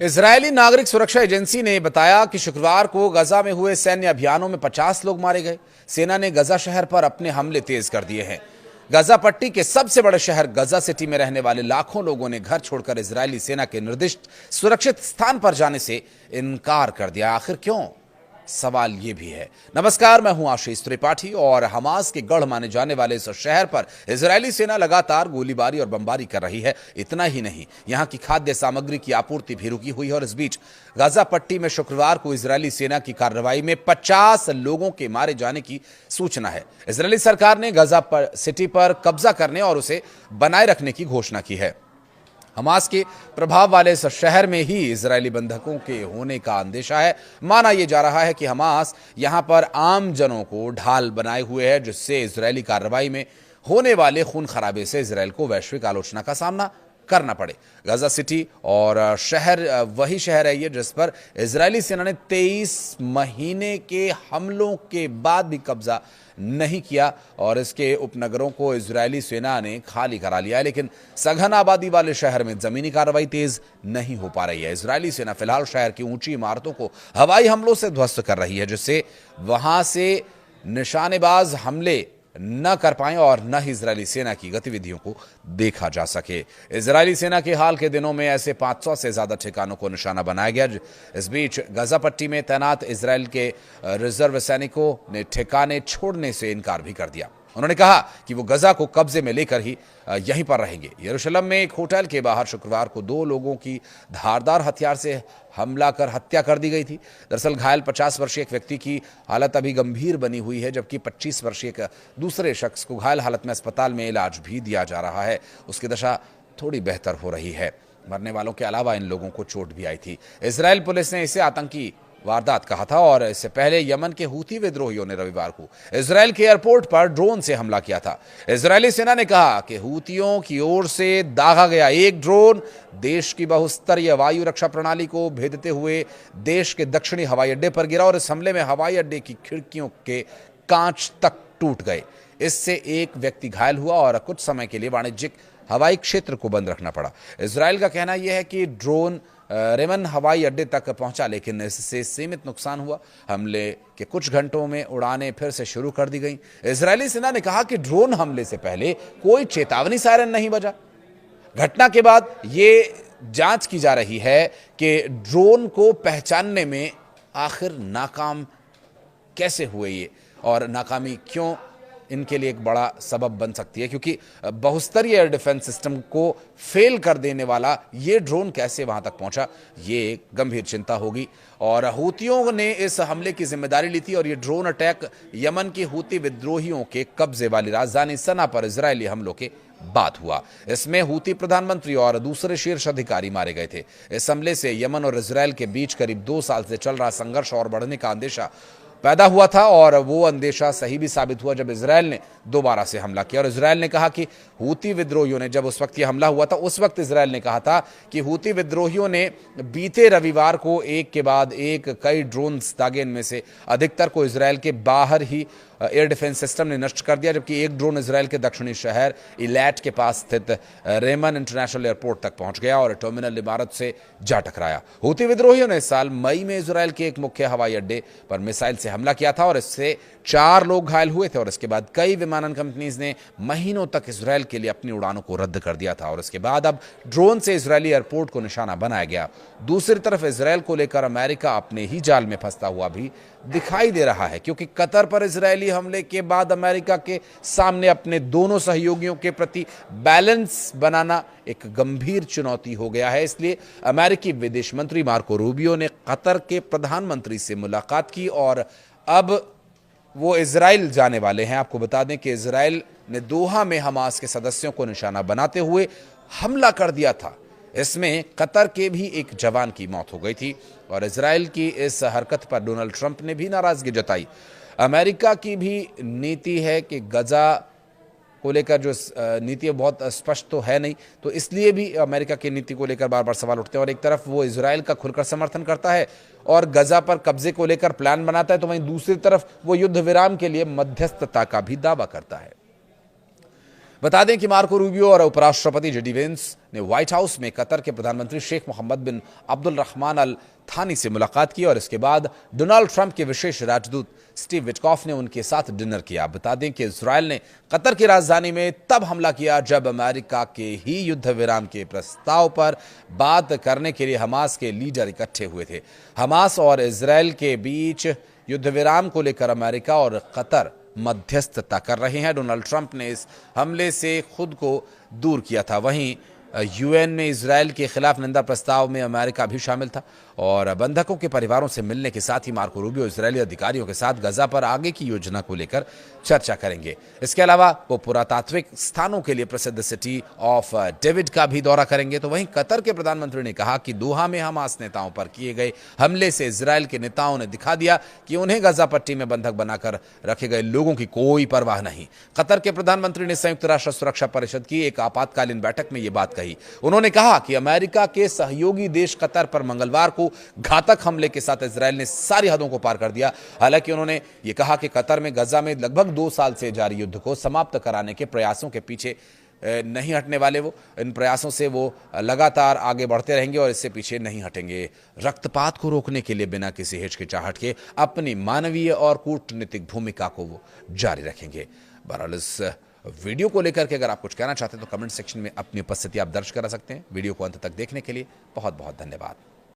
Israeli नागरिक सुरक्षा agency ने बताया कि शुक्रवार को गजा में हुए सैन्य अभियानों में 50 लोग मारे गए। सेना ने गजा शहर पर अपने हमले तेज कर दिए हैं। गजा पट्टी के सबसे बड़े शहर गजा सिटी में रहने वाले लाखों लोगों ने घर छोड़कर इजरायली सेना के निर्दिष्ट सुरक्षित स्थान पर जाने से इनकार कर दिया। आखिर क्यों? सवाल यह भी है। नमस्कार, मैं हूं आशीष त्रिपाठी और हमास के गढ़ माने जाने वाले इस शहर पर इजरायली सेना लगातार गोलीबारी और बमबारी कर रही है। इतना ही नहीं, यहां की खाद्य सामग्री की आपूर्ति भी रुकी हुई है। और इस बीच गाजा पट्टी में शुक्रवार को इजरायली सेना की कार्रवाई में 50 लोगों के मारे जाने की सूचना है। इजरायली सरकार ने गाजा सिटी पर कब्जा करने और उसे बनाए रखने की घोषणा की है। हमास के प्रभाव वाले इस शहर में ही इजरायली बंधकों के होने का अंदेशा है। माना यह जा रहा है कि हमास यहां पर आम जनों को ढाल बनाए हुए है, जिससे इजरायली कार्रवाई में होने वाले खून खराबे से इजरायल को वैश्विक आलोचना का सामना करना पड़े। गाजा सिटी और शहर वही शहर है ये जिस पर इजरायली सेना ने 23 महीने के हमलों के बाद भी कब्जा नहीं किया और इसके उपनगरों को इजरायली सेना ने खाली करा लिया है। लेकिन सघन आबादी वाले शहर में जमीनी कार्रवाई तेज नहीं हो पा रही है। इजरायली सेना फिलहाल शहर की ऊंची इमारतों को हवाई हमलों से ध्वस्त कर रही है, जिससे वहां से निशानेबाज हमले न कर पाए और न ही इजरायली सेना की गतिविधियों को देखा जा सके। इजरायली सेना के हाल के दिनों में ऐसे 500 से ज्यादा ठिकानों को निशाना बनाया गया। इस बीच गाजा पट्टी में तैनात इजरायल के रिजर्व सैनिकों ने ठिकाने छोड़ने से इनकार भी कर दिया। उन्होंने कहा कि वो गजा को कब्जे में लेकर ही यहीं पर रहेंगे। यरूशलेम में एक होटल के बाहर शुक्रवार को 2 लोगों की धारदार हथियार से हमला कर हत्या कर दी गई थी। दरअसल घायल 50 वर्षीय एक व्यक्ति की हालत अभी गंभीर बनी हुई है, जबकि 25 वर्षीय एक दूसरे शख्स को घायल हालत में अस्पताल में इलाज भी दिया जा रहा है। उसकी दशा थोड़ी बेहतर हो रही है। मरने वालों के अलावा इन लोगों को चोट भी आई थी। इजरायल पुलिस ने इसे आतंकी वारदात कहा था और इससे पहले यमन के हूती विद्रोहियों ने रविवार को इजरायल के एयरपोर्ट पर ड्रोन से हमला किया था। इजरायली सेना ने कहा कि हूतियों की ओर से दागा गया एक ड्रोन देश की बहुस्तरीय वायु रक्षा प्रणाली को भेदते हुए देश के दक्षिणी हवाई अड्डे पर गिरा और इस हमले में हवाई अड्डे की खिड़कियों के कांच तक टूट गए। इससे एक व्यक्ति घायल हुआ और कुछ समय के लिए वाणिज्यिक हवाई क्षेत्र को बंद रखना पड़ा। इजरायल का कहना यह है कि ड्रोन रेमन हवाई अड्डे तक पहुंचा, लेकिन इससे सीमित नुकसान हुआ। हमले के कुछ घंटों में उड़ानें फिर से शुरू कर दी गईं। इजरायली सेना ने कहा कि ड्रोन हमले से पहले कोई चेतावनी सायरन नहीं बजा। घटना के बाद ये जांच की जा रही है कि ड्रोन को पहचानने में आखिर नाकाम कैसे हुए ये और नाकामी क्यों इनके लिए एक बड़ा सबब बन सकती है, क्योंकि बहुस्तरीय एयर डिफेंस सिस्टम को फेल कर देने वाला ये ड्रोन कैसे वहां तक पहुंचा, ये एक गंभीर चिंता होगी। और हूतियों ने इस हमले की जिम्मेदारी ली थी और ये ड्रोन अटैक यमन के हूती विद्रोहियों के कब्जे वाली राजधानी सना पर इजरायली हमलों के बाद हुआ। इसमें हूती प्रधानमंत्री और दूसरे शीर्ष अधिकारी मारे गए थे। इस हमले से यमन और इजरायल के बीच करीब 2 साल से चल रहा संघर्ष और बढ़ने का अंदेशा पैदा हुआ था और वो अंदेशा सही भी साबित हुआ जब इजरायल ने दोबारा से हमला किया। और इजरायल ने कहा कि हूती विद्रोहियों ने, जब उस वक्त ये हमला हुआ था उस वक्त इजरायल ने कहा था कि हूती विद्रोहियों ने बीते रविवार को एक के बाद एक कई ड्रोन्स दागे, इनमें से अधिकतर को इजरायल के बाहर ही एयर डिफेंस सिस्टम ने नष्ट कर दिया, जबकि एक ड्रोन इजरायल के दक्षिणी शहर इलैट के पास स्थित रेमन इंटरनेशनल एयरपोर्ट तक पहुंच गया और टर्मिनल इमारत से जा टकराया। हूती विद्रोहियों ने इस साल मई में इजरायल के एक मुख्य हवाई अड्डे पर मिसाइल से हमला किया था और इससे 4 लोग घायल हुए थे और इसके बाद कई विमानन कंपनीज ने महीनों तक इजरायल के लिए अपनी उड़ानों को रद्द कर दिया था और इसके बाद अब ड्रोन से इजरायली एयरपोर्ट को निशाना बनाया गया। दूसरी तरफ इजरायल को लेकर अमेरिका अपने ही जाल में फंसता हुआ भी दिखाई दे रहा है, क्योंकि कतर पर इजरायली हमले के बाद अमेरिका के सामने अपने दोनों सहयोगियों के प्रति बैलेंस बनाना एक गंभीर चुनौती हो गया है। इसलिए अमेरिकी विदेश मंत्री मार्को रूबियो ने कतर के प्रधानमंत्री से मुलाकात की और अब वो इजराइल जाने वाले हैं। आपको बता दें कि इजराइल ने दोहा में हमास के सदस्यों को निशाना बनाते हुए हमला कर दिया था। इसमें कतर के भी एक जवान की मौत हो गई थी और इजराइल की इस हरकत पर डोनाल्ड ट्रंप ने भी नाराजगी जताई। अमेरिका की भी नीति है कि गजा को लेकर जो नीति बहुत स्पष्ट तो है नहीं, तो इसलिए भी अमेरिका की नीति को लेकर बार बार सवाल उठते हैं। और एक तरफ वो इजराइल का खुलकर समर्थन करता है और गजा पर कब्जे को लेकर प्लान बनाता है, तो वहीं दूसरी तरफ वो युद्ध विराम के लिए मध्यस्थता का भी दावा करता है। बता दें कि मार्को रूबियो और उपराष्ट्रपति जेडी वेंस ने व्हाइट हाउस में कतर के प्रधानमंत्री शेख मोहम्मद बिन अब्दुल रहमान अल थानी से मुलाकात की और इसके बाद डोनाल्ड ट्रंप के विशेष राजदूत स्टीव विटकॉफ ने उनके साथ डिनर किया। बता दें कि इजरायल ने कतर की राजधानी में तब हमला किया जब अमेरिका के ही युद्ध विराम के प्रस्ताव पर बात करने के लिए हमास के लीडर इकट्ठे हुए थे। हमास और इजरायल के बीच युद्ध विराम को लेकर अमेरिका और कतर मध्यस्थता कर रहे हैं। डोनाल्ड ट्रंप ने इस हमले से खुद को दूर किया था। वहीं यूएन में इजरायल के खिलाफ निंदा प्रस्ताव में अमेरिका भी शामिल था और बंधकों के परिवारों से मिलने के साथ ही मार्को रूबियो इजरायली अधिकारियों के साथ गजा पर आगे की योजना को लेकर चर्चा करेंगे। इसके अलावा वो पुरातात्विक स्थानों के लिए प्रसिद्ध सिटी ऑफ डेविड का भी दौरा करेंगे। तो वहीं कतर के प्रधानमंत्री ने कहा कि दोहा में हमास नेताओं पर किए गए हमले से इजरायल के नेताओं ने दिखा दिया कि उन्हें गजा पट्टी में बंधक बनाकर रखे गए लोगों की कोई परवाह नहीं। कतर के प्रधानमंत्री ने संयुक्त राष्ट्र सुरक्षा परिषद की एक आपातकालीन बैठक में यह बात कही। उन्होंने कहा कि अमेरिका के सहयोगी देश कतर पर मंगलवार को घातक हमले के साथ इजरायल ने सारी हदों को पार कर दिया। हालांकि उन्होंने यह कहा कि कतर में गजा में लगभग 2 साल से जारी युद्ध को समाप्त कराने के प्रयासों के पीछे नहीं हटने वाले। वो इन प्रयासों से वो लगातार आगे बढ़ते रहेंगे और इससे पीछे नहीं हटेंगे। रक्तपात को रोकने के लिए बिना किसी हिचकिचाहट के अपनी मानवीय और कूटनीतिक भूमिका को वो जारी रखेंगे। बहरहाल इस वीडियो को लेकर के अगर आप कुछ कहना चाहते हैं तो कमेंट सेक्शन में अपनी उपस्थिति आप दर्ज करा सकते हैं। वीडियो को अंत तक देखने के लिए बहुत बहुत धन्यवाद।